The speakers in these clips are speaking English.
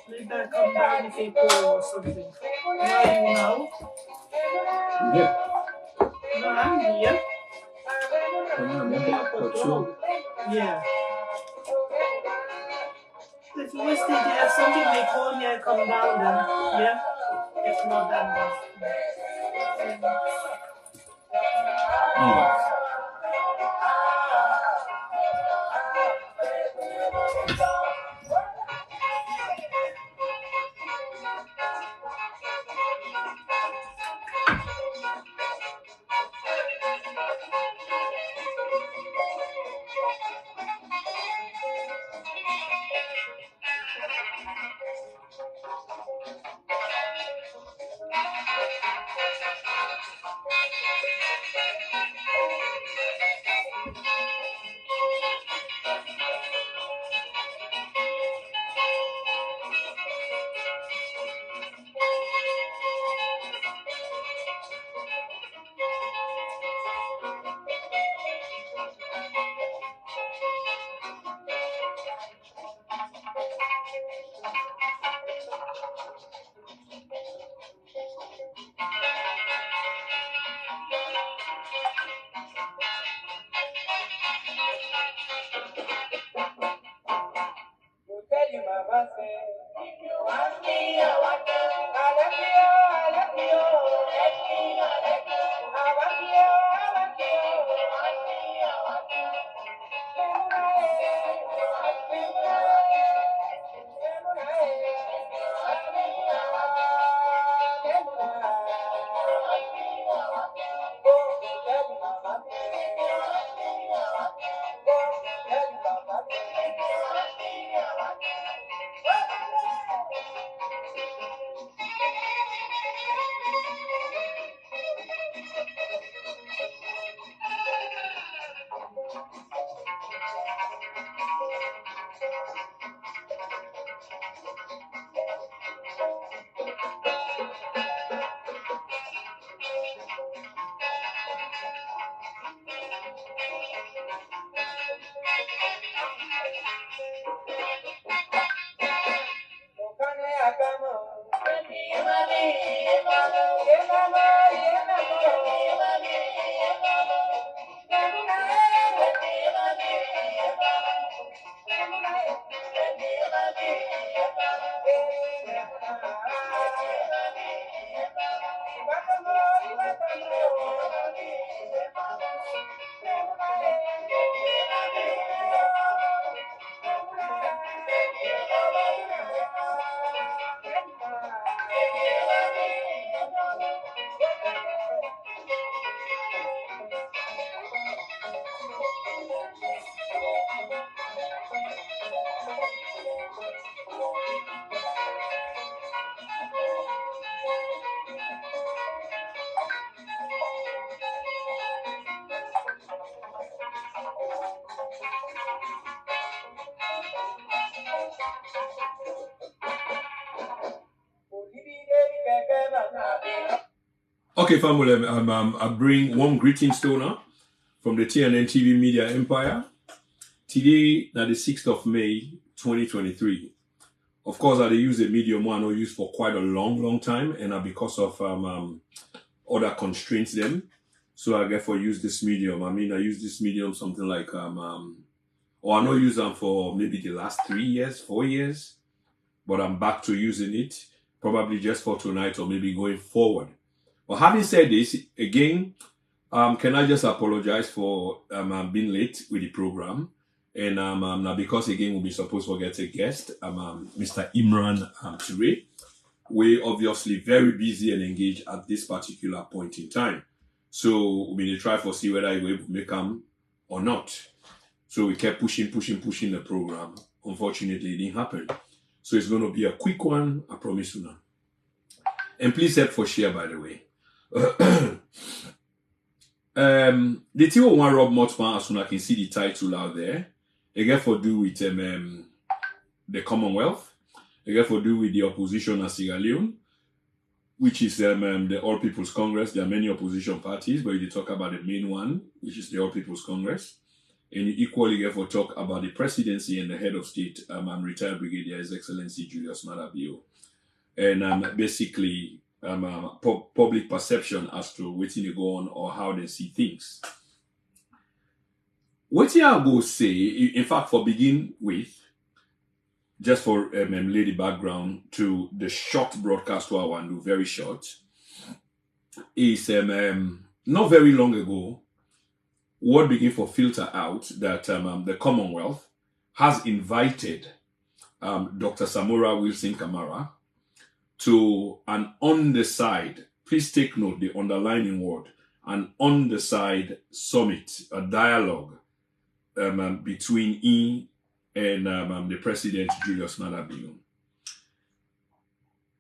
Later come back with a call or something. Why you now? Yeah. No, I'm here. Yeah. If you wish they have something, they call me, I come down then. Yeah? If not, then Okay, family, I bring warm greetings to now from the TNN TV Media Empire. Today, now the 6th of May, 2023. Of course, I use a medium one I use for quite a long time, and because of other constraints them, so I therefore use this medium. I use this medium something like or I not use them for maybe the last 3 years, 4 years, but I'm back to using it probably just for tonight or maybe going forward. But having said this, again, can I just apologize for being late with the program? And now because again we'll be supposed to get a guest, Mr. Imran Ture. We're obviously very busy and engaged at this particular point in time. So we're going to try to see whether we're able to make them or not. So we kept pushing the program. Unfortunately, it didn't happen. So it's going to be a quick one, I promise you now. And please help for share, by the way. The thing with one Rob Motman, as soon as I can see the title out there, it got to do with the Commonwealth. It got to do with the opposition in Sierra Leone, which is the All People's Congress. There are many opposition parties, but you talk about the main one, which is the All People's Congress. And you equally get to talk about the presidency and the head of state, retired Brigadier His Excellency Julius Maada Bio. And basically, public perception as to what they go on or how they see things. What I go say, in fact, for begin with, just for lay the background to the short broadcast I want to do, very short, is not very long ago, word begin to filter out that the Commonwealth has invited Dr. SAMURA Wilson KAMARA to an on-the-side, please take note, the underlining word, an on-the-side summit, a dialogue between he and the President Julius Maada Bio.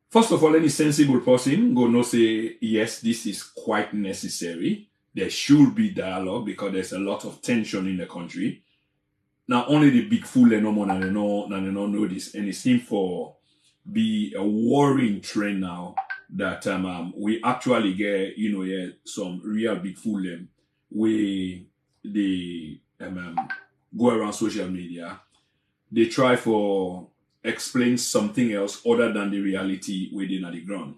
First of all, any sensible person go no say, yes, this is quite necessary. There should be dialogue because there's a lot of tension in the country. Now, only the big fool and no more than they know this, and it seems for be a worrying trend now that we actually get some real big fool them where they go around social media. They try for explain something else other than the reality within the ground.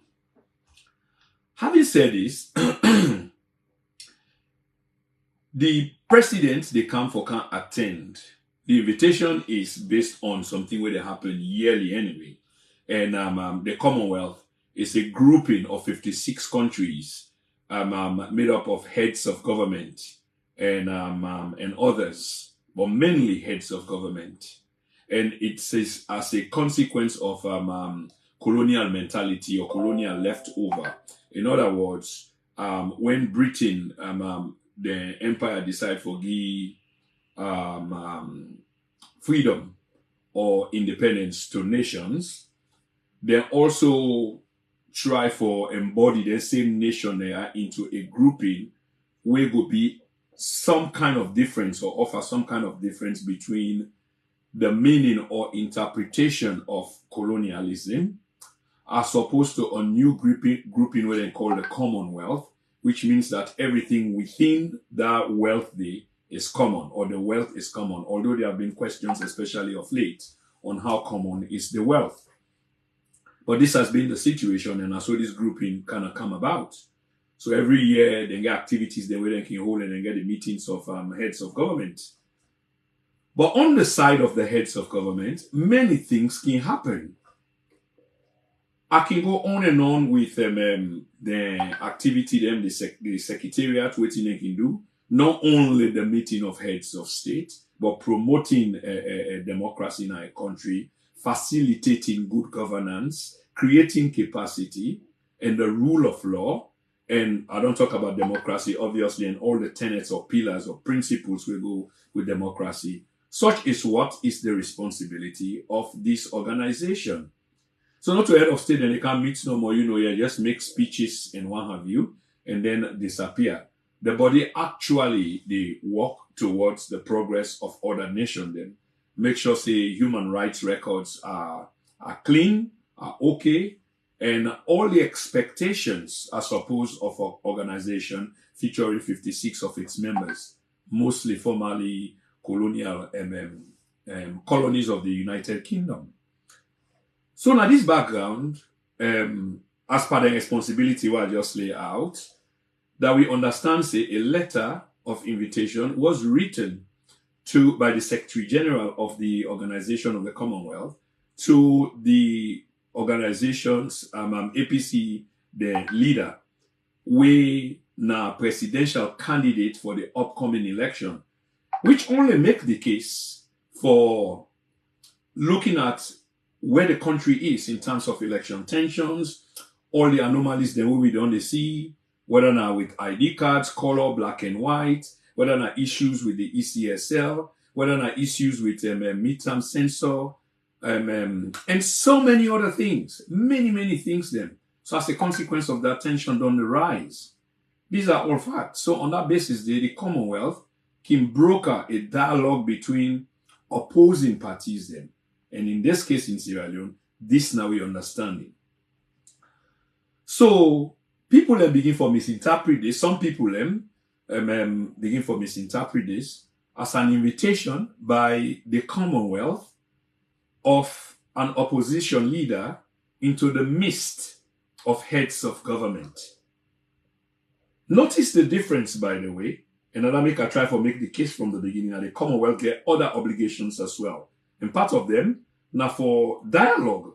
Having said this, the president they come for can't attend. The invitation is based on something where they happen yearly anyway. And the Commonwealth is a grouping of 56 countries made up of heads of government and others, but mainly heads of government. And it says as a consequence of colonial mentality or colonial leftover. In other words, when Britain, the empire decide for give freedom or independence to nations, they also try for embody the same nation there into a grouping where will be some kind of difference or offer some kind of difference between the meaning or interpretation of colonialism as opposed to a new grouping where they call the Commonwealth, which means that everything within that wealthy is common, or the wealth is common, although there have been questions, especially of late, on how common is the wealth. But this has been the situation, and so this grouping kind of come about. So every year they get activities where they can hold and then get the meetings of heads of government. But on the side of the heads of government, many things can happen. I can go on and on with the activity, the secretariat, what they can do. Not only the meeting of heads of state, but promoting a democracy in our country, facilitating good governance, creating capacity, and the rule of law. And I don't talk about democracy, obviously, and all the tenets or pillars or principles will go with democracy. Such is what is the responsibility of this organization. So not to head of state and they can't meet no more, just make speeches and what have you, and then disappear. The body actually, they work towards the progress of other nations then. Make sure, say, human rights records are clean, are okay, and all the expectations, I suppose, of an organization featuring 56 of its members, mostly formerly colonial colonies of the United Kingdom. So now this background, as per the responsibility I just lay out, that we understand, say, a letter of invitation was written by the Secretary General of the Organization of the Commonwealth to the organization's APC, the leader, we now presidential candidate for the upcoming election, which only make the case for looking at where the country is in terms of election tensions, all the anomalies that we don't see, whether or not with ID cards, color, black and white, whether or not issues with the ECSL, whether or not issues with midterm censor, and so many other things, many things then. So as a consequence of that, tension on the rise. These are all facts. So on that basis, the Commonwealth can broker a dialogue between opposing parties then. And in this case in Sierra Leone, this now we understanding. So people then begin for misinterpret this. Some people begin for misinterpret this as an invitation by the Commonwealth of an opposition leader into the midst of heads of government. Notice the difference, by the way, and I'll make a try for make the case from the beginning, and the Commonwealth get other obligations as well. And part of them, now for dialogue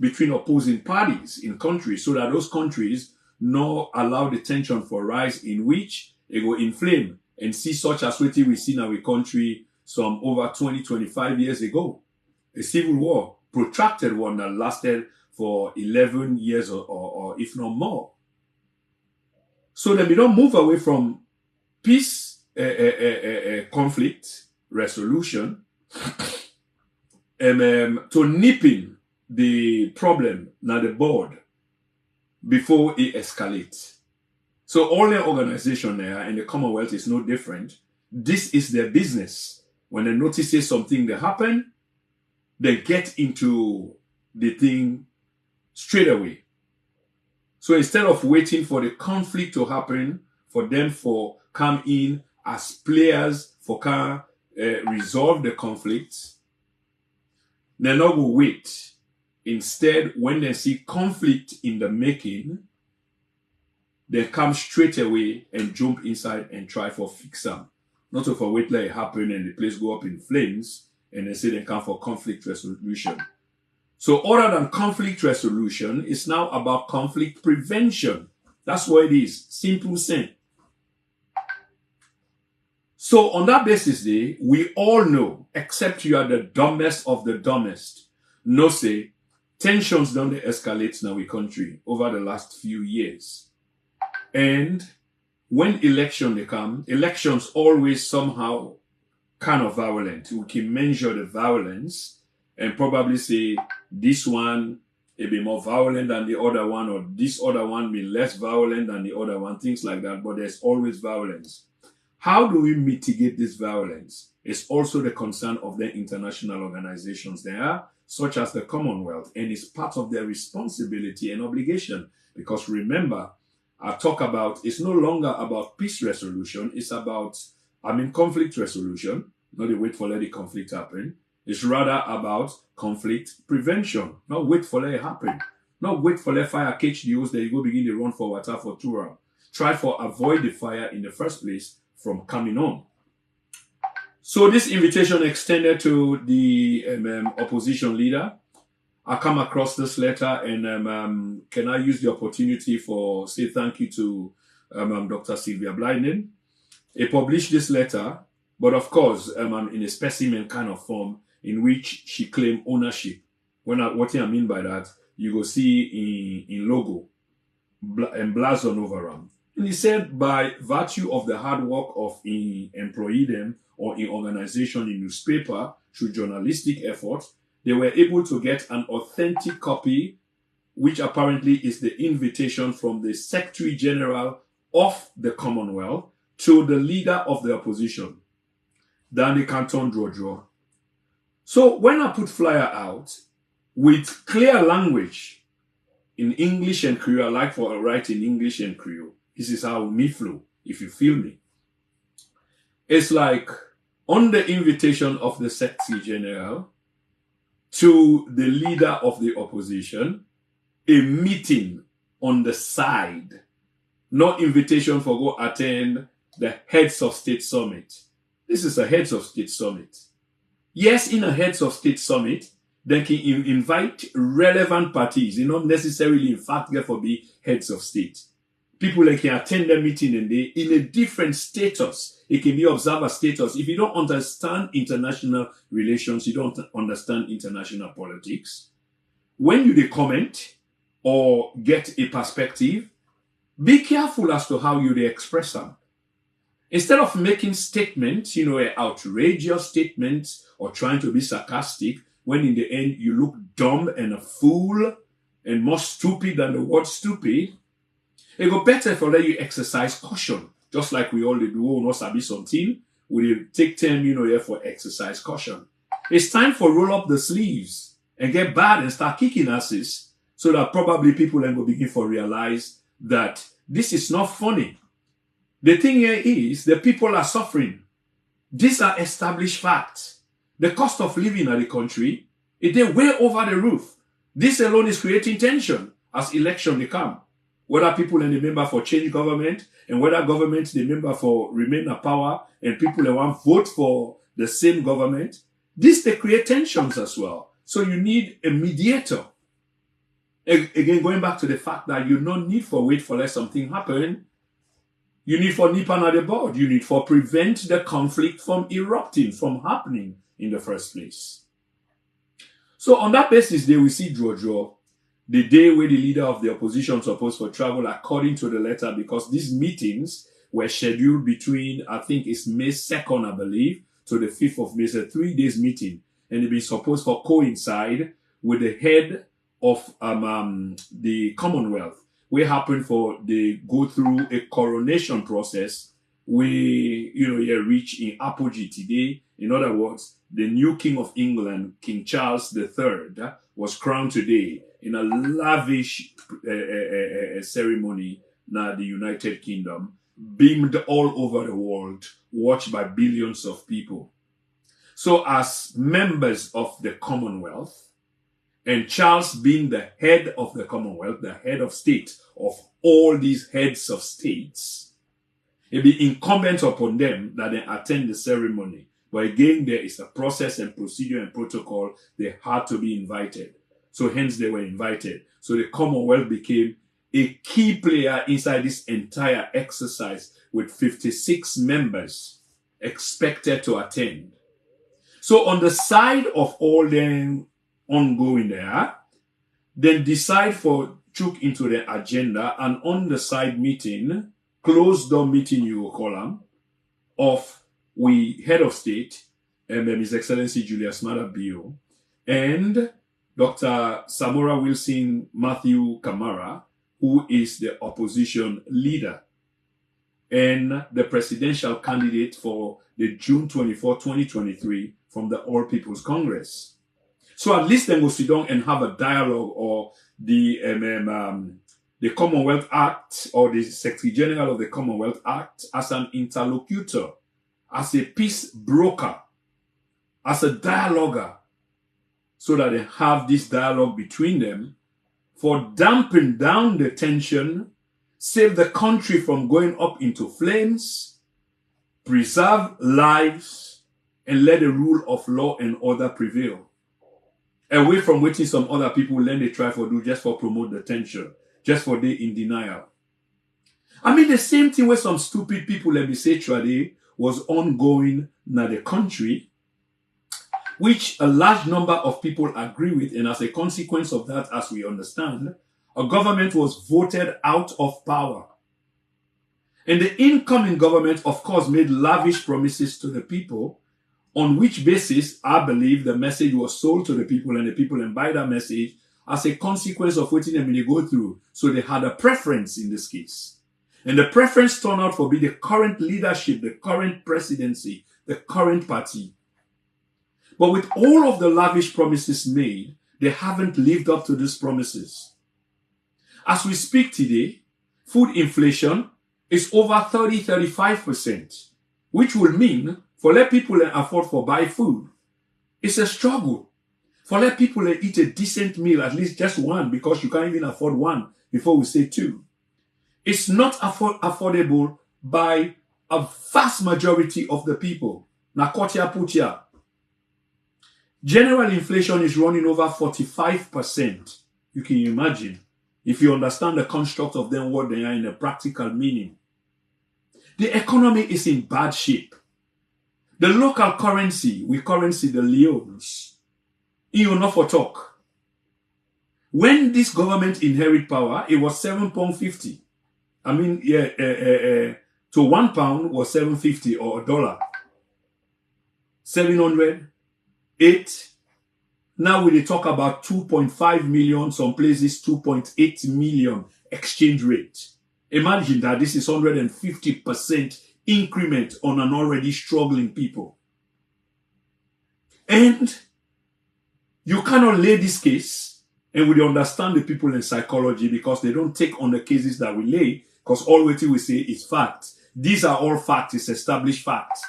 between opposing parties in countries, so that those countries not allow the tension for rise in which it will inflame and see such as what we see in our country some over 20, 25 years ago. A civil war, protracted one that lasted for 11 years or if not more. So that we don't move away from peace, conflict resolution, to nipping the problem now the board before it escalates. So all the organization there and the Commonwealth is no different. This is their business. When they notice something that happen, they get into the thing straight away. So instead of waiting for the conflict to happen, for them for come in as players for can resolve the conflict, they're not going to wait. Instead, when they see conflict in the making, they come straight away and jump inside and try for fix them. Not to for wait let it happen and the place go up in flames and they say they come for conflict resolution. So other than conflict resolution, it's now about conflict prevention. That's what it is. Simple thing. So on that basis, we all know, except you are the dumbest of the dumbest, no say, tensions don't escalate in our country over the last few years. And when they come, elections always somehow kind of violent. We can measure the violence and probably say this one will be more violent than the other one, or this other one be less violent than the other one, things like that. But there's always violence. How do we mitigate this violence? It's also the concern of the international organizations there, such as the Commonwealth, and it's part of their responsibility and obligation. Because remember, I talk about, it's no longer about peace resolution, it's about, conflict resolution, not a wait for let the conflict happen. It's rather about conflict prevention. Not wait for let it happen. Not wait for let fire catch the hose that you go begin to run for water for 2 hours. Try for avoid the fire in the first place from coming on. So this invitation extended to the opposition leader. I come across this letter and can I use the opportunity for say thank you to Dr. Sylvia Blyden. He published this letter, but of course in a specimen kind of form in which she claimed ownership. What I mean by that, you go see in logo emblazoned over them. And he said by virtue of the hard work of in employee them or in organization in newspaper through journalistic effort, they were able to get an authentic copy, which apparently is the invitation from the Secretary General of the Commonwealth to the leader of the opposition, Danny Canton Draw. So when I put flyer out with clear language in English and Creole, I like for write in English and Creole. This is how me flow, if you feel me. It's like on the invitation of the Secretary General to the leader of the opposition, a meeting on the side, no invitation for go attend the Heads of State Summit. This is a Heads of State Summit. Yes, in a Heads of State Summit, they can invite relevant parties, not necessarily in fact therefore be heads of state. People that can attend the meeting and they in a different status. It can be observer status. If you don't understand international relations, you don't understand international politics. When you comment or get a perspective, be careful as to how you express them. Instead of making statements, outrageous statements or trying to be sarcastic, when in the end you look dumb and a fool and more stupid than the word stupid, It go better if I let you exercise caution, just like we all do. We not sabi something. We take time, here for exercise caution. It's time for roll up the sleeves and get bad and start kicking asses, so that probably people then will begin to realize that this is not funny. The thing here is the people are suffering. These are established facts. The cost of living in the country, it is way over the roof. This alone is creating tension as election they come. Whether people and the member for change government, and whether government the member for remain in power, and people that want vote for the same government, this they create tensions as well. So you need a mediator. Again, going back to the fact that you don't need for wait for let something happen. You need for nip on the board. You need for prevent the conflict from erupting, from happening in the first place. So on that basis, they will see draw. The day where the leader of the opposition supposed to travel according to the letter, because these meetings were scheduled between, I think it's May 2nd, I believe, to the 5th of May. It's a 3 days meeting. And it be supposed to coincide with the head of the Commonwealth. We happen for they go through a coronation process. We, reach in apogee today. In other words, the new King of England, King Charles III, was crowned today in a lavish ceremony now the United Kingdom, beamed all over the world, watched by billions of people. So as members of the Commonwealth, and Charles being the head of the Commonwealth, the head of state of all these heads of states, it be incumbent upon them that they attend the ceremony. But again, there is a process and procedure and protocol. They had to be invited. So hence they were invited. So the Commonwealth became a key player inside this entire exercise with 56 members expected to attend. So on the side of all them ongoing there, then decide for chook into the agenda and on the side meeting, closed door meeting you will call them, of we head of state, His Excellency Julius Maada Bio, and Dr. SAMURA Wilson Matthew KAMARA, who is the opposition leader and the presidential candidate for the June 24, 2023 from the All People's Congress. So at least then go sit down and have a dialogue, or the Commonwealth Act or the Secretary General of the Commonwealth Act as an interlocutor, as a peace broker, as a dialoguer, so that they have this dialogue between them for dampen down the tension, save the country from going up into flames, preserve lives, and let the rule of law and order prevail. Away from waiting some other people then they try for do just for promote the tension, just for they in denial. I mean, the same thing with some stupid people, let me say, today was ongoing in the country, which a large number of people agree with, and as a consequence of that, as we understand, a government was voted out of power. And the incoming government, of course, made lavish promises to the people, on which basis, I believe, the message was sold to the people, and the people buy that message as a consequence of what they go through. So they had a preference in this case. And the preference turned out to be the current leadership, the current presidency, the current party. But with all of the lavish promises made, they haven't lived up to these promises. As we speak today, food inflation is over 30-35%, which will mean for let people afford for buy food, it's a struggle. For let people eat a decent meal, at least just one, because you can't even afford one before we say two. It's not affordable by a vast majority of the people. Nakotia putia. General inflation is running over 45%. You can imagine, if you understand the construct of them, what they are in a practical meaning. The economy is in bad shape. The local currency, we currency the leones. You know for talk. When this government inherit power, it was £7.50. I mean, to £1 was $7.50 or $1. 700, 8. Now we talk about 2.5 million, some places 2.8 million exchange rate. Imagine that this is 150% increment on an already struggling people. And you cannot lay this case, and we understand the people in psychology because they don't take on the cases that we lay, because all we say is facts. These are all facts, it's established facts.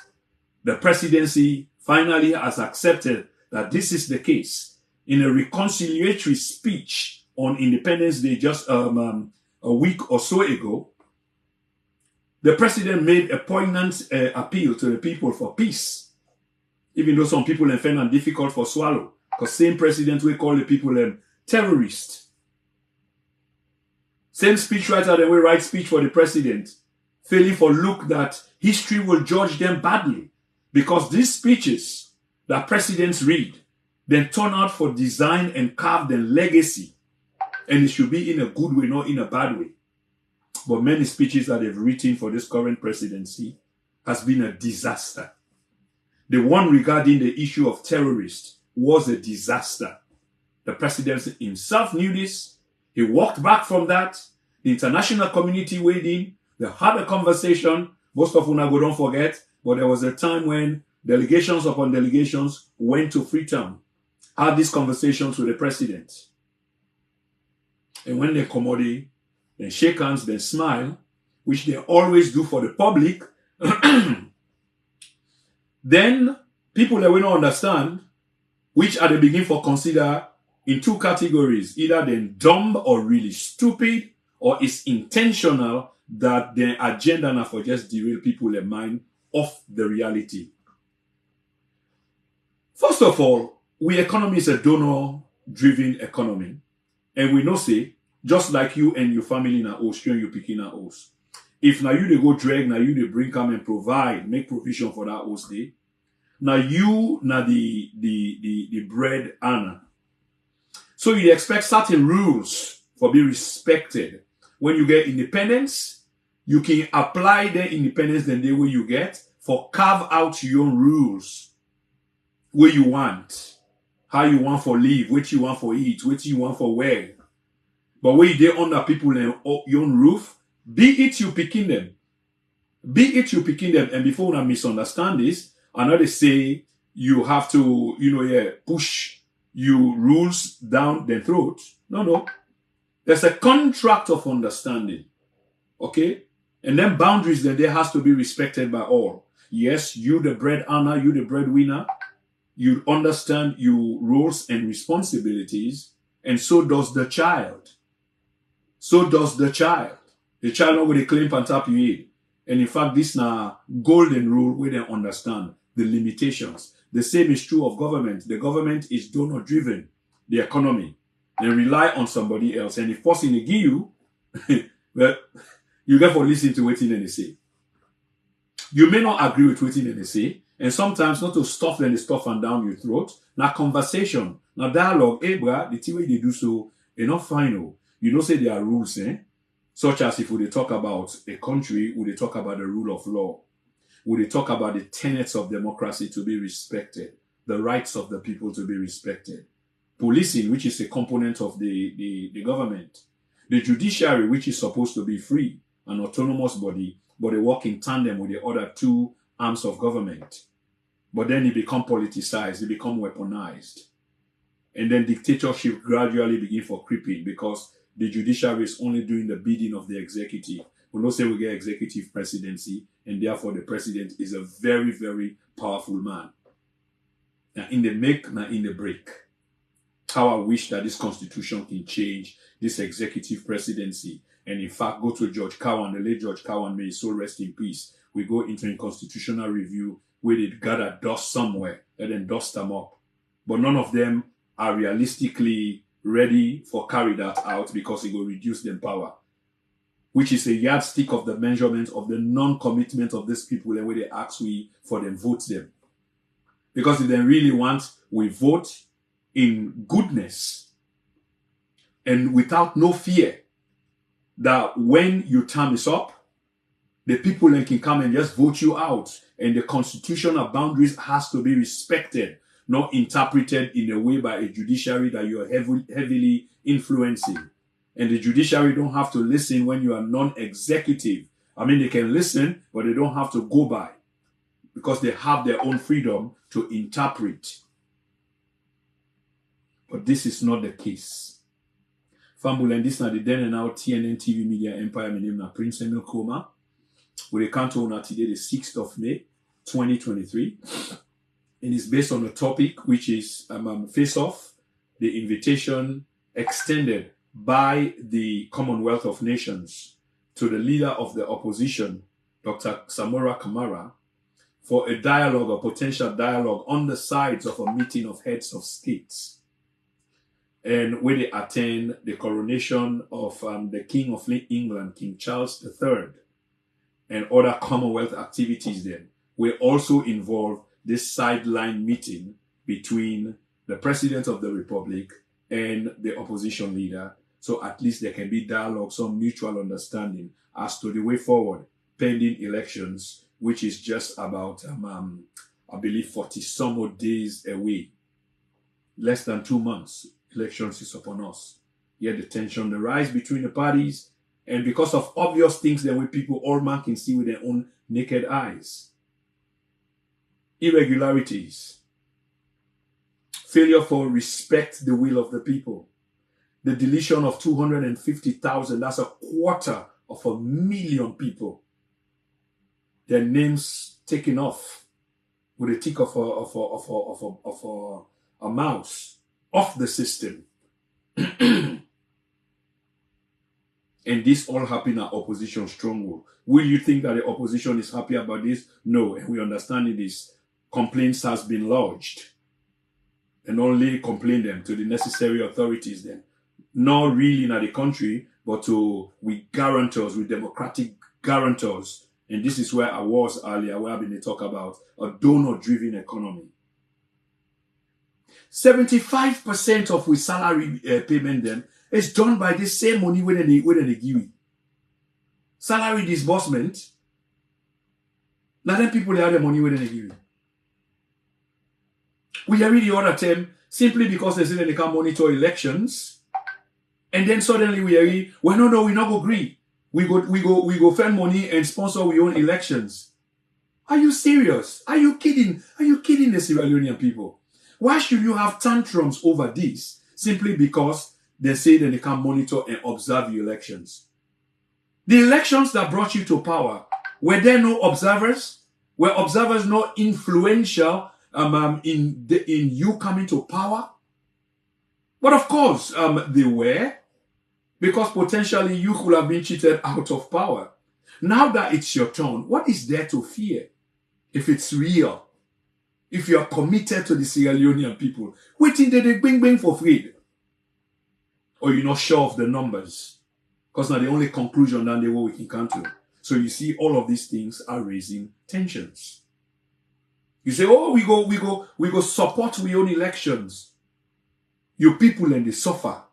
The presidency finally has accepted that this is the case. In a reconciliatory speech on Independence Day just a week or so ago, the president made a poignant appeal to the people for peace, even though some people find it difficult for swallow, because same president will call the people terrorists. Same speechwriter that will write speech for the president, failing for look that history will judge them badly, because these speeches that presidents read then turn out for design and carve their legacy, and it should be in a good way, not in a bad way. But many speeches that they've written for this current presidency has been a disaster. The one regarding the issue of terrorists was a disaster. The president himself knew this. He walked back from that. The international community weighed in. They had a conversation. Most of you don't forget, but there was a time when delegations upon delegations went to Freetown, had these conversations with the president. And when they come, then shake hands, then smile, which they always do for the public, then people that will not understand, which at the beginning for consider in two categories, either they're dumb or really stupid, or it's intentional that their agenda now for just derail people in mind off the reality. First of all, we economy is a donor-driven economy, and we know say, just like you and your family in a house, you picking a house. If now you they go drag, now you they bring come and provide, make provision for that house day. Now you now the bread earner. So you expect certain rules for be respected. When you get independence, you can apply the independence the day where you get for carve out your own rules. Where you want, how you want for live, what you want for eat, what you want for wear. But when you under people in your own roof, be it you picking them. Be it you picking them. And before I misunderstand this, I know they say you have to, push your rules down their throat. No. There's a contract of understanding. Okay? And then boundaries then there has to be respected by all. Yes, you the bread earner, you the breadwinner. You understand your roles and responsibilities, and so does the child. So does the child. The child not going to claim on top you eat. And in fact, this now golden rule where they understand the limitations. The same is true of government. The government is donor driven. The economy. They rely on somebody else. And if forcing to give you, well, you therefore listen to what they say. You may not agree with what they say. And sometimes not to stuff them, they stuff and down your throat. Now conversation, now dialogue, bruh, the way they do so, they're not final. You don't say there are rules, such as if we talk about a country, we talk about the rule of law, we talk about the tenets of democracy to be respected, the rights of the people to be respected, policing, which is a component of the government, the judiciary, which is supposed to be free, an autonomous body, but they work in tandem with the other two arms of government. But then it become politicized, it become weaponized. And then dictatorship gradually begin for creeping because the judiciary is only doing the bidding of the executive. We don't say we get executive presidency, and therefore the president is a very, very powerful man. Now in the make, now in the break. How I wish that this constitution can change this executive presidency. And in fact, go to George Cowan, the late George Cowan, may his soul rest in peace. We go into a constitutional review where they gather dust somewhere and then dust them up. But none of them are realistically ready for carry that out because it will reduce their power, which is a yardstick of the measurement of the non-commitment of these people and where they ask we for them vote them. Because if they really want, we vote in goodness and without no fear that when your term is up, the people then can come and just vote you out. And the constitutional boundaries has to be respected, not interpreted in a way by a judiciary that you are heavily influencing. And the judiciary don't have to listen when you are non-executive. I mean, they can listen, but they don't have to go by because they have their own freedom to interpret. But this is not the case. Family, and this is the then and now TNN TV Media Empire. My name is Prince Emil Koma. We come to today, the 6th of May, 2023. And it's based on a topic which is Face Off, the invitation extended by the Commonwealth of Nations to the leader of the opposition, Dr. SAMURA KAMARA, for a dialogue, a potential dialogue on the sides of a meeting of heads of states. And where they attend the coronation of the King of England, King Charles III, and other Commonwealth activities then, will also involve this sideline meeting between the President of the Republic and the opposition leader. So at least there can be dialogue, some mutual understanding as to the way forward, pending elections, which is just about, I believe, 40 some odd days away. Less than 2 months, elections is upon us. Yet the tension, the rise between the parties, and because of obvious things that we people, all man can see with their own naked eyes. Irregularities. Failure for respect the will of the people. The deletion of 250,000, that's 250,000 people. Their names taken off with a tick of a mouse off the system. And this all happened at opposition stronghold. Will you think that the opposition is happy about this? No, and we understand this. Complaints has been lodged. And only complain them to the necessary authorities then. Not really in the country, but with guarantors, with democratic guarantors. And this is where I was earlier, where I've been talk about a donor-driven economy. 75% of with salary payment then is done by the same money when they give you. Salary disbursement. Now then people they have the money when they give you. We are really the other term simply because they say that they can monitor elections, and then suddenly we are well no we not go agree. We go spend money and sponsor our own elections. Are you serious? Are you kidding? Are you kidding the Sierra Leonean people? Why should you have tantrums over this? Simply because they say that they can monitor and observe the elections. The elections that brought you to power, were there no observers? Were observers not influential in you coming to power? But of course, they were, because potentially you could have been cheated out of power. Now that it's your turn, what is there to fear? If it's real, if you are committed to the Sierra Leonean people, waiting that they bring for free, or you're not sure of the numbers, because now the only conclusion that they will we can come to. So you see, all of these things are raising tensions. You say, oh, we go support we own elections. Your people and they suffer.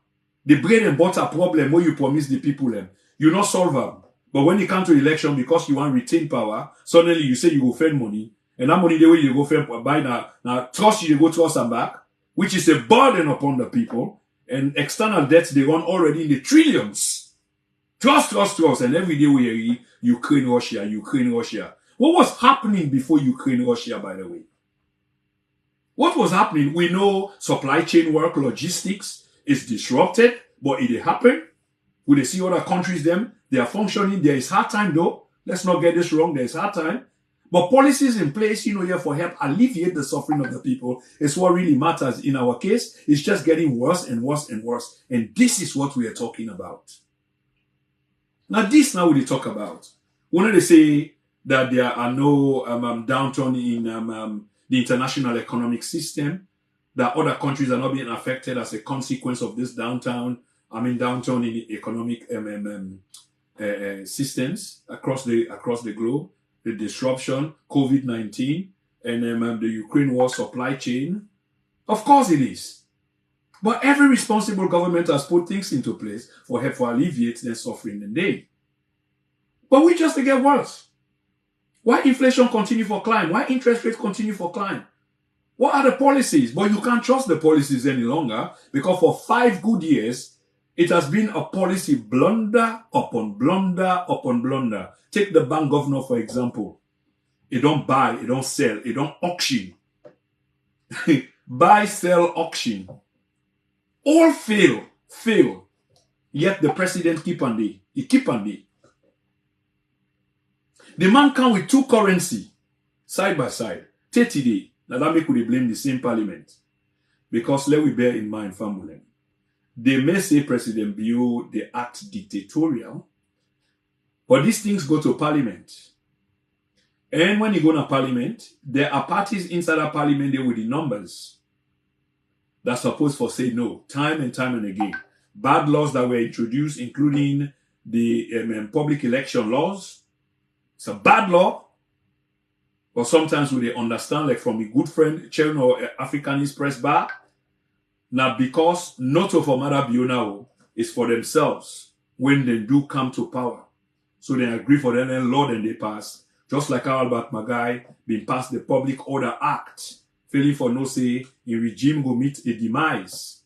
The bread and butter problem where you promise the people them, you not solve them. But when you come to election because you want to retain power, suddenly you say you go spend money, and that money the way you go spend buy now trust you go trust them back, which is a burden upon the people, and external debts they run already in the trillions. Trust, and every day we hear Ukraine, Russia. What was happening before Ukraine, Russia, by the way? What was happening? We know supply chain work, logistics is disrupted, but it happened. We they see other countries, they are functioning. There is hard time though. Let's not get this wrong. There is hard time. But policies in place, here for help alleviate the suffering of the people is what really matters. In our case, it's just getting worse and worse and worse. And this is what we are talking about. Now we talk about. When they say that there are no downturn in the international economic system, that other countries are not being affected as a consequence of this downturn in economic systems across the globe, the disruption, COVID-19, and the Ukraine war supply chain. Of course it is. But every responsible government has put things into place for help to alleviate their suffering and day. But we just get worse. Why inflation continue for climb? Why interest rates continue for climb? What are the policies? But you can't trust the policies any longer because for 5 good years, It has been a policy blunder upon blunder upon blunder. Take the bank governor, for example. It don't buy, it don't sell, it don't auction. Buy, sell, auction. All fail. Yet the president keep on day. He keep on day. The man come with two currency, side by side. 30 day. Now that make we blame the same parliament. Because let we bear in mind, family. They may say President Bio, they act dictatorial, but these things go to parliament. And when you go to parliament, there are parties inside a parliament there with the numbers that's supposed to say no, time and time and again. Bad laws that were introduced, including the public election laws. It's a bad law, but sometimes we they understand, like from a good friend, Chairman or Africanist Press Bar, now because not of Amara Bionao is for themselves when they do come to power. So they agree for them law and they pass. Just like Albert Magai been passed the Public Order Act, failing for no say in regime go meet a demise.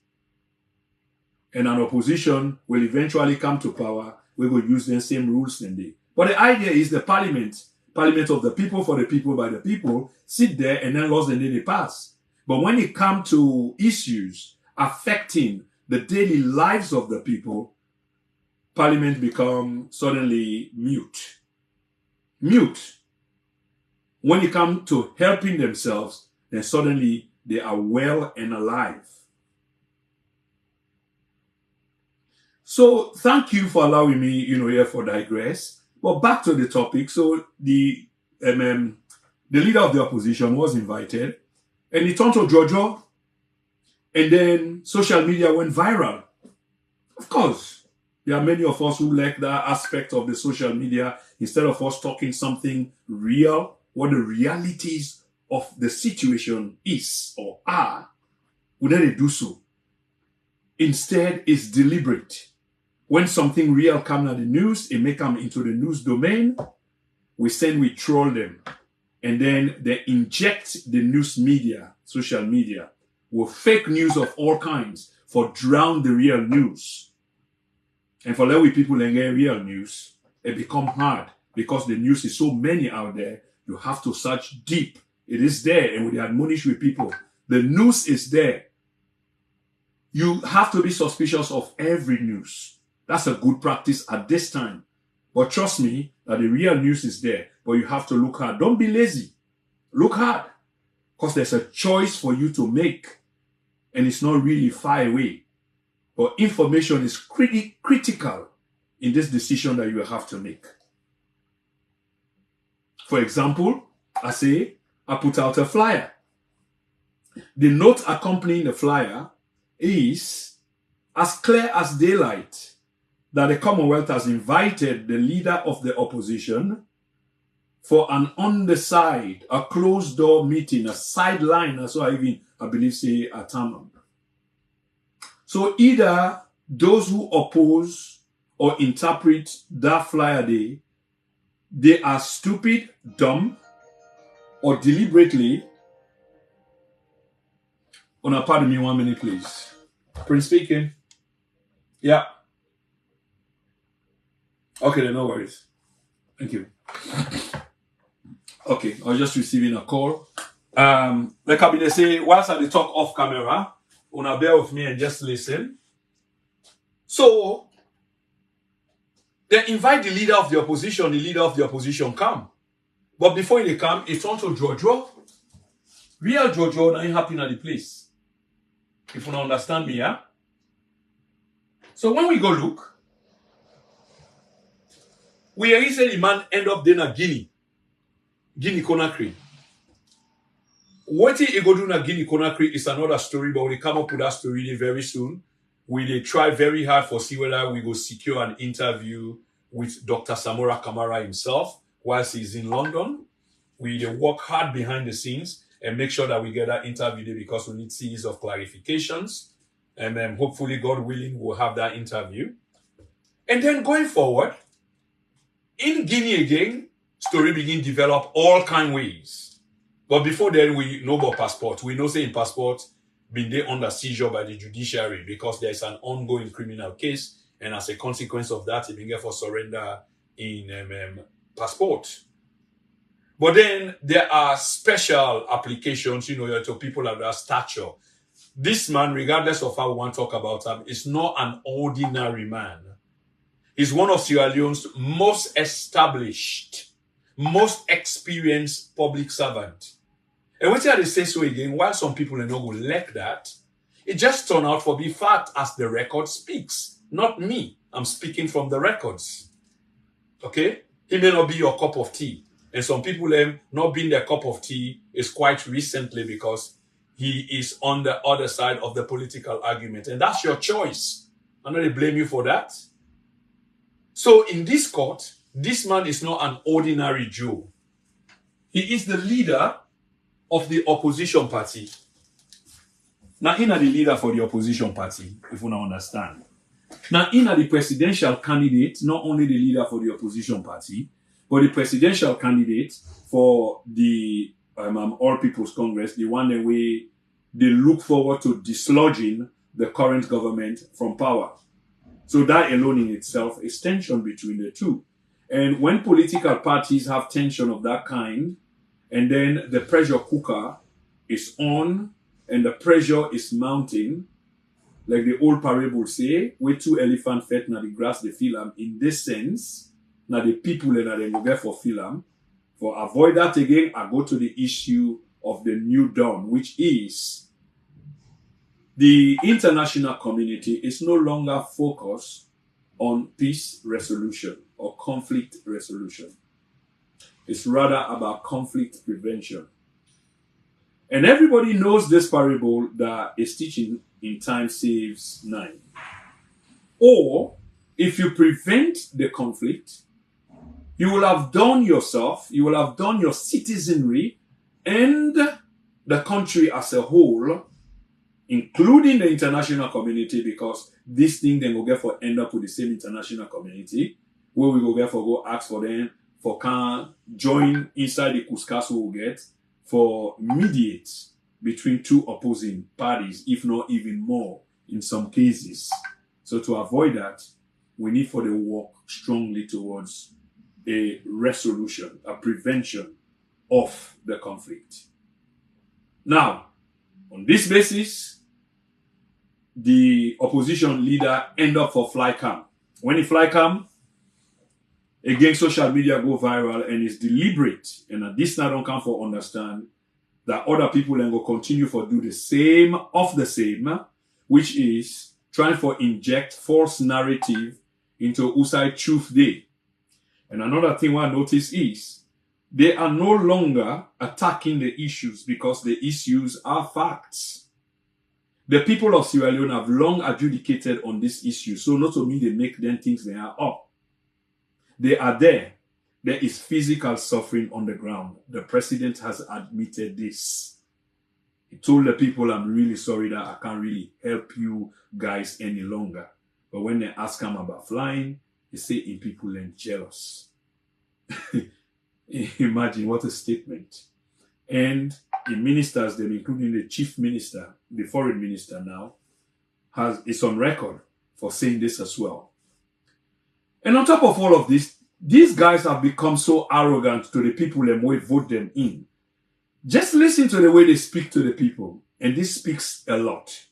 And an opposition will eventually come to power, we will use the same rules than they. But the idea is the parliament of the people, for the people, by the people, sit there and then laws and then they pass. But when it comes to issues affecting the daily lives of the people, parliament become suddenly mute. When it comes to helping themselves, then suddenly they are well and alive. So thank you for allowing me, here for digress. But back to the topic. So the leader of the opposition was invited, and he turned to Jojo, and then social media went viral. Of course, there are many of us who like that aspect of the social media. Instead of us talking something real, what the realities of the situation is or are, we let it do so. Instead, it's deliberate. When something real comes out the news, it may come into the news domain, we troll them. And then they inject the news media, social media, with fake news of all kinds for drown the real news. And for let we people and get real news, it become hard because the news is so many out there. You have to search deep. It is there, and we admonish with people. The news is there. You have to be suspicious of every news. That's a good practice at this time. But trust me that the real news is there. But you have to look hard. Don't be lazy. Look hard. Because there's a choice for you to make. And it's not really far away. But information is critical in this decision that you have to make. For example, I put out a flyer. The note accompanying the flyer is as clear as daylight that the Commonwealth has invited the leader of the opposition for an on the side, a closed door meeting, a sideline, that's what I believe say a term. So either those who oppose or interpret that flyer day, they are stupid, dumb, or deliberately. Pardon me 1 minute, please. Prince speaking. Yeah. Okay, then no worries. Thank you. Okay, I was just receiving a call. Like I been say, whilst I talk off camera, bear with me and just listen. So they invite the leader of the opposition come. But before they come, it's on to Jojo. Real Jojo, now ain't happening at the place. If you don't understand me, yeah? So when we go look, we already said the man end up there in Guinea Conakry. What he go do in Guinea Conakry is another story, but we come up with that story very soon. We try very hard for see whether we go secure an interview with Dr. SAMURA KAMARA himself whilst he's in London. We work hard behind the scenes and make sure that we get that interview there because we need series of clarifications. And then hopefully, God willing, we'll have that interview. And then going forward, in Guinea again, story begin develop all kind ways. But before then, we know about passport. We know say in passport, been they under seizure by the judiciary because there's an ongoing criminal case, and as a consequence of that, he been get for surrender in passport. But then there are special applications, to people of that stature. This man, regardless of how we want to talk about him, is not an ordinary man. He's one of Sierra Leone's most established, most experienced public servant. And when they say so again, while some people are not going to like that, it just turned out for be fact as the record speaks. Not me. I'm speaking from the records. Okay? He may not be your cup of tea. And some people not being their cup of tea is quite recently because he is on the other side of the political argument. And that's your choice. I'm not going to blame you for that. So in this court, this man is not an ordinary Joe. He is the leader of the opposition party. Now, he not the leader for the opposition party, if you don't understand. Now, he not the presidential candidate, not only the leader for the opposition party, but the presidential candidate for the All People's Congress, the one that they look forward to dislodging the current government from power. So that alone in itself is tension between the two. And when political parties have tension of that kind, and then the pressure cooker is on, and the pressure is mounting, like the old parable say, where two elephants fed na the grass they feel them. In this sense, now the people that they go get for film. For avoid that again, I go to the issue of the new dawn, which is the international community is no longer focused on peace resolution or conflict resolution. It's rather about conflict prevention. And everybody knows this parable that is teaching in time saves 9. Or if you prevent the conflict, you will have done yourself, you will have done your citizenry and the country as a whole, including the international community, because this thing then will get for end up with the same international community, where we go get for go ask for them for can join inside the Cuscas we will get for mediate between two opposing parties, if not even more in some cases. So to avoid that, we need for the work strongly towards a resolution, a prevention of the conflict. Now, on this basis, the opposition leader end up for fly cam. When he fly cam, again, social media go viral and it's deliberate. And this now don't come for understand that other people then go continue for do the same of the same, which is trying for inject false narrative into Usai Truth Day. And another thing I notice is they are no longer attacking the issues because the issues are facts. The people of Sierra Leone have long adjudicated on this issue. So not only they make them things they are up. They are there. There is physical suffering on the ground. The president has admitted this. He told the people, I'm really sorry that I can't really help you guys any longer. But when they ask him about flying, they say in people are jealous. Imagine what a statement. And the ministers, them including the chief minister, the foreign minister now, is on record for saying this as well. And on top of all of this, these guys have become so arrogant to the people and we vote them in. Just listen to the way they speak to the people. And this speaks a lot.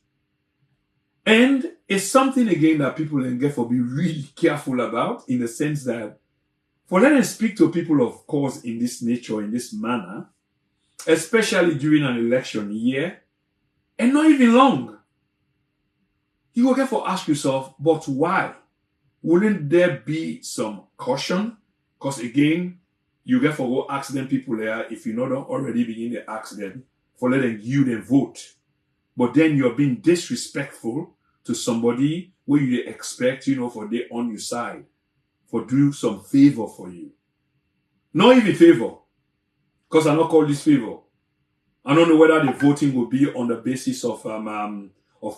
And it's something again that people can get for be really careful about, in the sense that for letting speak to people, of course, in this nature, in this manner, especially during an election year, and not even long, you will get for ask yourself, but why? Wouldn't there be some caution? Because again, you get for go ask them people there, if you not already begin to ask them, for letting you then vote. But then you're being disrespectful to somebody where you expect, for they on your side, for do some favor for you. Not even favor. Because I not call this favor. I don't know whether the voting will be on the basis of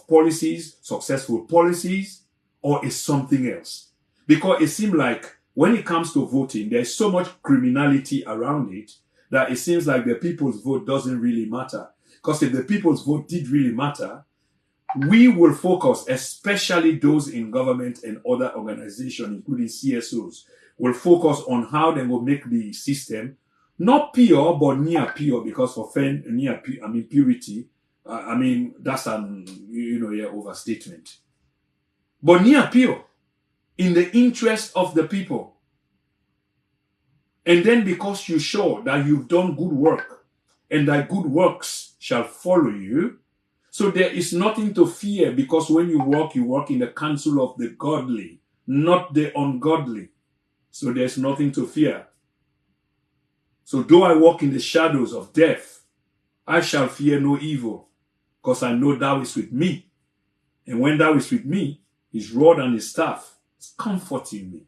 policies, successful policies, or is something else. Because it seems like when it comes to voting, there's so much criminality around it that it seems like the people's vote doesn't really matter. Because if the people's vote did really matter, we will focus, especially those in government and other organizations, including CSOs, will focus on how they will make the system not pure, but near pure, because for near pure, purity, that's an, overstatement. But near pure, in the interest of the people. And then because you show that you've done good work, and that good works shall follow you, so there is nothing to fear, because when you work in the counsel of the godly, not the ungodly. So there's nothing to fear. So though I walk in the shadows of death, I shall fear no evil, because I know thou is with me. And when thou is with me, his rod and his staff is comforting me.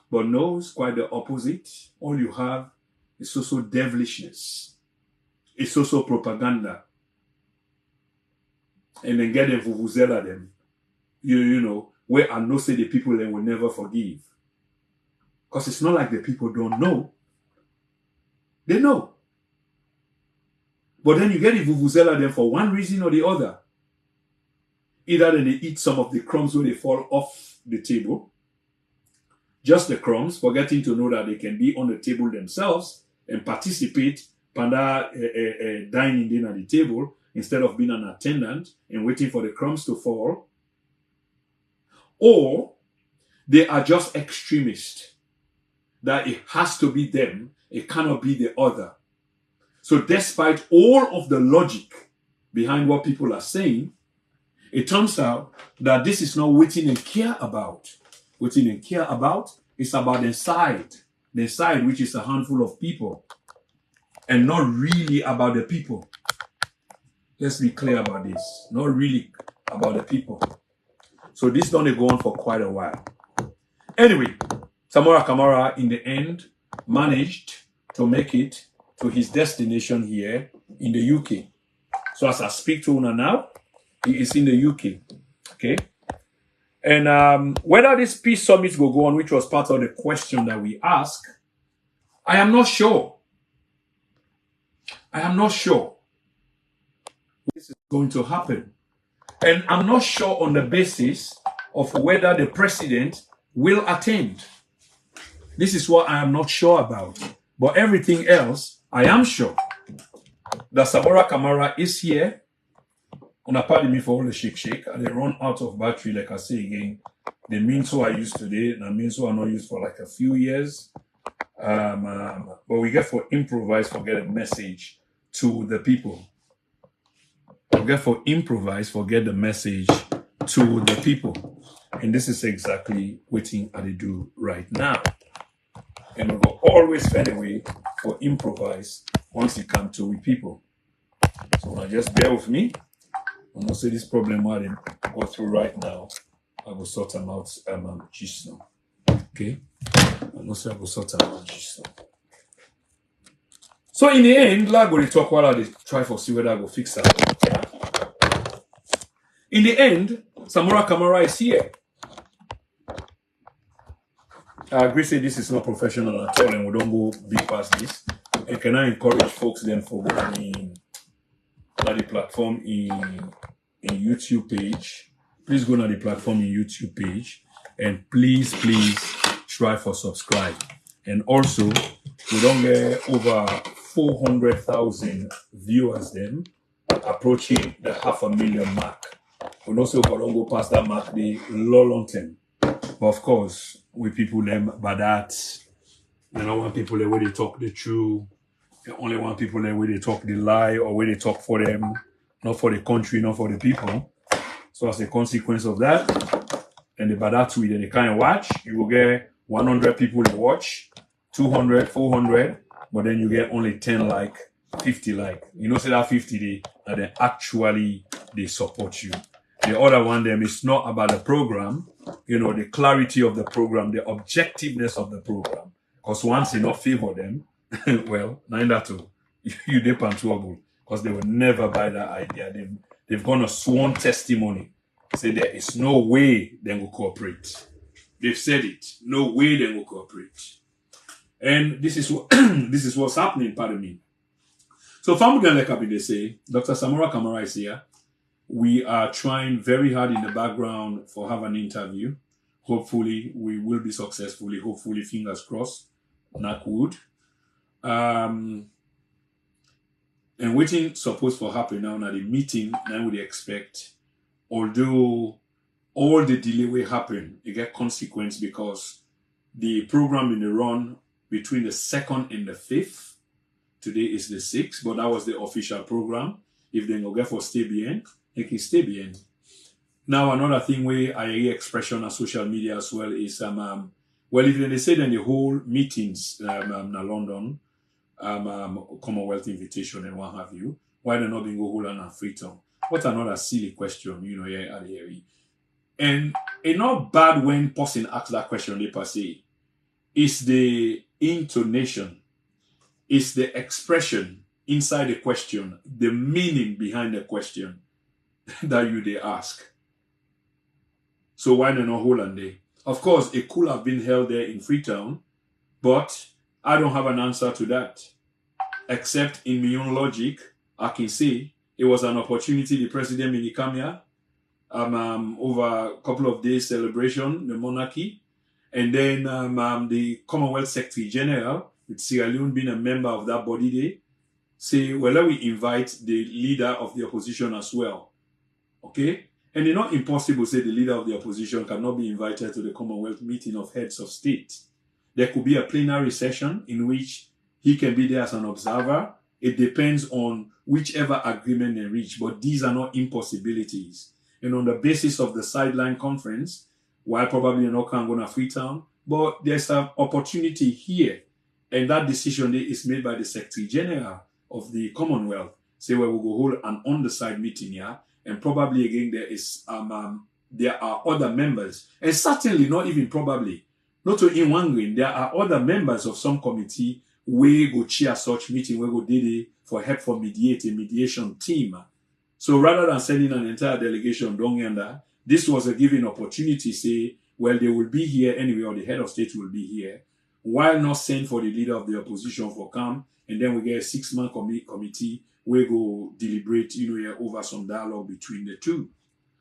But no, it's quite the opposite. All you have is also devilishness. It's also propaganda. And then get them vuvuzela them. You know, where I know say the people then will never forgive. Because it's not like the people don't know. They know. But then you get the vuvuzela them for one reason or the other. Either then they eat some of the crumbs when they fall off the table. Just the crumbs, forgetting to know that they can be on the table themselves and participate, dining in at the table, instead of being an attendant and waiting for the crumbs to fall. Or they are just extremists, that it has to be them, it cannot be the other. So despite all of the logic behind what people are saying, it turns out that this is not what they care about. What they care about is about the side, which is a handful of people, and not really about the people. Let's be clear about this. Not really about the people. So this don't go on for quite a while. Anyway, SAMURA KAMARA in the end managed to make it to his destination here in the UK. So as I speak to Una now, he is in the UK. Okay. And whether this peace summit will go on, which was part of the question that we asked, I am not sure. I am not sure this is going to happen. And I'm not sure on the basis of whether the president will attend. This is what I am not sure about. But everything else, I am sure that SAMURA KAMARA is here. On a pardon me for all the shake. And they run out of battery, like I say again. The means I used today, and the means I not used for like a few years. But we get for improvise, forget a message to the people. We get for improvise, forget the message to the people. And this is exactly what I do right now. And we will always find a way for improvise once it comes to we people. So now just bear with me. I'm not say this problem I go through right now. I will sort them out just now. Okay? I'm not say I will sort them out just now. So in the end, I go to talk while I try for see whether I will fix that. In the end, SAMURA KAMARA is here. I agree say this is not professional at all and we don't go big past this. And can I encourage folks then for going on the platform in YouTube page. Please go on the platform in YouTube page and please try for subscribe. And also, we don't get over 400,000 viewers then approaching the 500,000 mark. We also don't go past that mark the long term. But of course, we people them by that. You don't want people there where they talk the truth. You only want people there where they talk the lie or where they talk for them, not for the country, not for the people. So as a consequence of that, and the bad tweet and they can't watch, you will get 100 people to watch, 200, 400, but then you get only 10 like, 50 like. You know, say that 50 and then actually they support you. The other one them is not about the program, you know, the clarity of the program, the objectiveness of the program. Because once you not favor them, well, neither too. You depend trouble because they will never buy that idea. They've gone a sworn testimony. Say there is no way they will cooperate. They've said it. No way they will cooperate. And this is what this is what's happening, pardon me. So Famugan Lekabi, they say, Dr. Samura KAMARA is here. We are trying very hard in the background for have an interview. Hopefully, we will be successfully. Hopefully, fingers crossed. Knock wood. And waiting supposed for happen now. Now the meeting, now would expect. Although all the delay will happen, it get consequence because the program in the run between the 2nd and the 5th. Today is the 6th, but that was the official program. If they go get for stay behind, they can stay behind. Now another thing where I hear expression on social media as well is well, if they say that the whole meetings in London, Commonwealth invitation and what have you, why they not being go hold on Freetown? What another silly question, here at the area. And it's not bad when person asks that question, they per se. It's the intonation, it's the expression inside the question, the meaning behind the question that they ask. So why not hold on there? Of course, it could have been held there in Freetown, but I don't have an answer to that. Except in my own logic, I can say it was an opportunity the president in the Kamia, over a couple of days celebration, the monarchy, and then the Commonwealth Secretary General, with Sierra Leone being a member of that body day, say, well, let me invite the leader of the opposition as well. Okay? And it's not impossible to say the leader of the opposition cannot be invited to the Commonwealth meeting of heads of state. There could be a plenary session in which he can be there as an observer. It depends on whichever agreement they reach, but these are not impossibilities. And on the basis of the sideline conference, while probably you're not going to Freetown, but there's an opportunity here. And that decision is made by the Secretary General of the Commonwealth. Say, well, we'll go hold an on-the-side meeting here. And probably again, there are other members. And certainly, not even probably, not to in one green, there are other members of some committee where go chair such meeting, where go did it for help for mediation team. So rather than sending an entire delegation down yonder, this was a given opportunity, say, well, they will be here anyway, or the head of state will be here. Why not send for the leader of the opposition for come, and then we get a 6-man committee where go deliberate, over some dialogue between the two.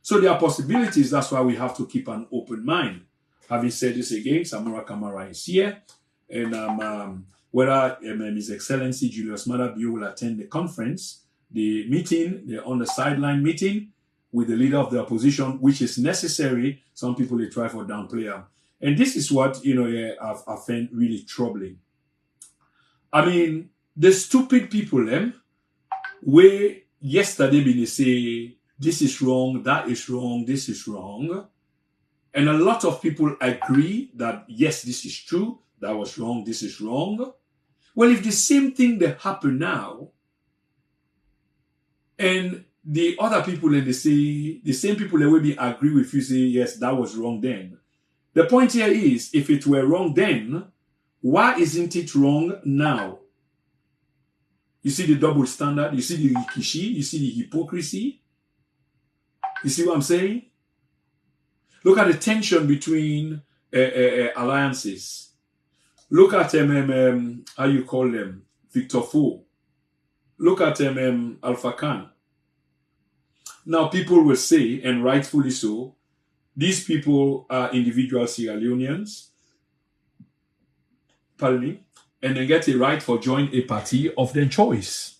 So there are possibilities. That's why we have to keep an open mind. Having said this again, Samura KAMARA is here, and whether His Excellency Julius Maada will attend the conference, the meeting, the on the sideline meeting with the leader of the opposition, which is necessary. Some people they try for downplay them. And this is what I find really troubling. I mean, the stupid people, where yesterday they say this is wrong, that is wrong, this is wrong, and a lot of people agree that yes, this is true, that was wrong, this is wrong. Well, if the same thing that happen now, and the other people and they say the same people that will be agree with you say yes, that was wrong then. The point here is, if it were wrong then, why isn't it wrong now? You see the double standard, you see the rikishi, you see the hypocrisy. You see what I'm saying? Look at the tension between alliances. Look at how you call them, Victor Fo. Look at Alpha Khan. Now people will say, and rightfully so, these people are individual Sierra Leoneans, pardon me, and they get a right for joining a party of their choice.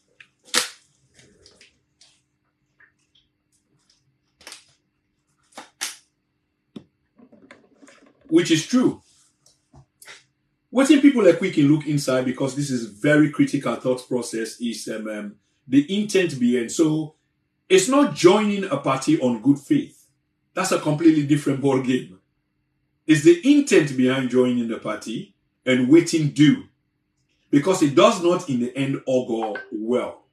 Which is true. What if people are quick and look inside, because this is very critical thought process, is the intent behind. So it's not joining a party on good faith. That's a completely different ball game. It's the intent behind joining the party and waiting due. Because it does not in the end augur well.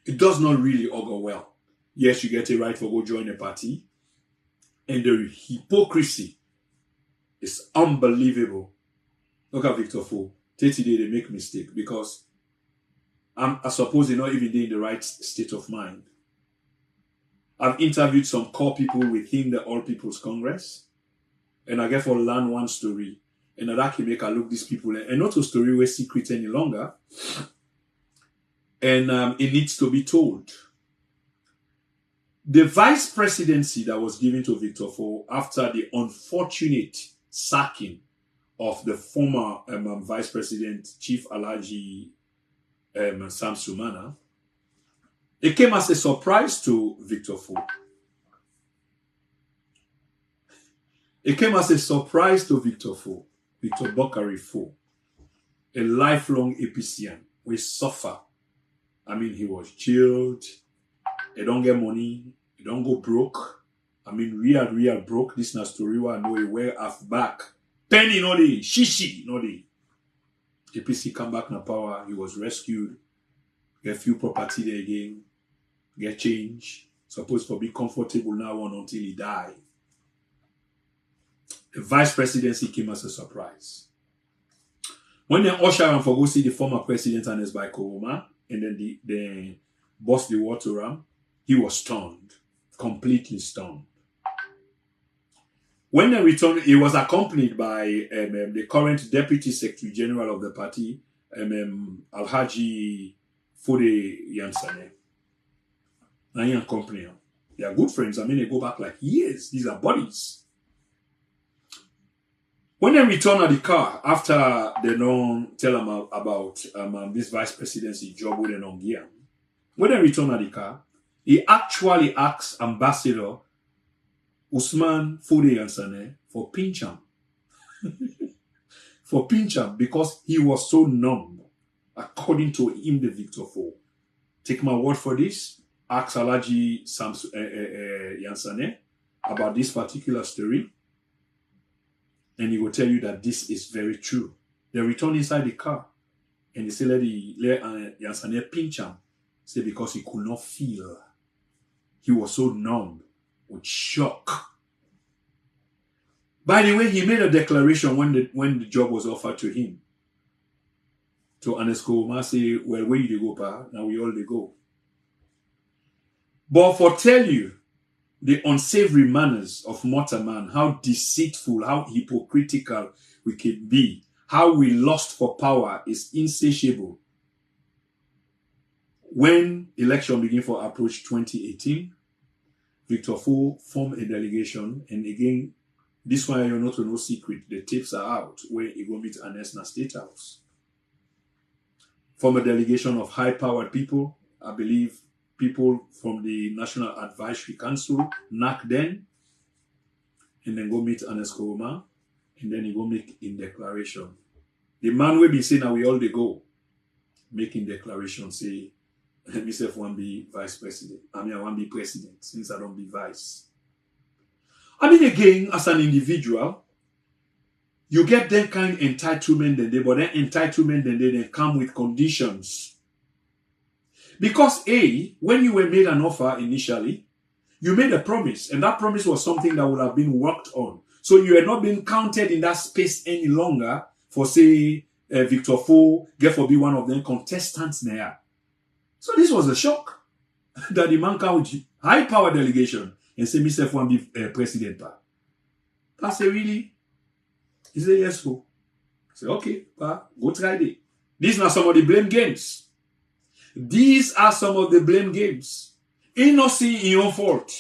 It does not really augur well. Yes, you get a right for go join a party. And the hypocrisy is unbelievable. Look at Victor Fo. Today they make mistake because I suppose they're not even in the right state of mind. I've interviewed some core people within the All People's Congress, and I get for learn one story, and that can make I look these people, and not a story where secret any longer. and it needs to be told. The vice presidency that was given to Victor Fo after the unfortunate sacking of the former vice president, Chief Alhaji Sam Sumana, it came as a surprise to Victor Fo. It came as a surprise to Victor Fo, Victor Bokari Fo, a lifelong APCian. We suffer. I mean, he was jailed. He don't get money. He don't go broke. I mean, real broke. This is a story where I know he wear half back. Penny no day. Shishi no day. APC come back na power. He was rescued. Get few property there again. Get change. Supposed to be comfortable now on until he die. The vice presidency came as a surprise. When they usher him for go see the former president and his by Koroma, and then they bust the water ram, he was stunned, completely stunned. When they returned, he was accompanied by the current Deputy Secretary General of the party, Alhaji Fode Yansane. And he accompanied him. They are good friends. I mean, they go back like years. These are buddies. When they return at the car, after they don't tell them about this vice presidency job with an Ongian, when they return at the car, he actually asks Ambassador Usman Fode Yansane for pincham. For pincham, because he was so numb, according to him, the Victor Fo. Take my word for this. Ask Alhaji Yansane about this particular story. And he will tell you that this is very true. They return inside the car. And he said, let Yansane pinch him. Say because he could not feel. He was so numb with shock. By the way, he made a declaration when the job was offered to him. To Anesco Oma say, well, where you go, pa? Now we all they go. But for tell you, the unsavory manners of Motaman, how deceitful, how hypocritical we can be, how we lust for power is insatiable. When election began for approach 2018, Victor Fo formed a delegation, and again, this one you're not no secret, the tapes are out, where he go meet Anesna State House. Form a delegation of high-powered people, I believe, people from the National Advisory Council, NAC then, and then go meet Anesco Oma, and then he go make in declaration. The man will be saying now we all they go, making declaration, say, myself want be vice president. I mean, I want be president, since I don't be vice. I mean, again, as an individual, you get that kind of entitlement, but that entitlement then come with conditions. Because when you were made an offer initially, you made a promise, and that promise was something that would have been worked on. So you had not been counted in that space any longer for, say, Victor Fo, get for be one of them contestants there. So this was a shock that the man come with high power delegation and say, Mr. Fo be president. I say, really? He said, yes, Fo. I say, okay, pa, go try it. These are some of the blame games. These are some of the blame games. Ain't not seeing your fault.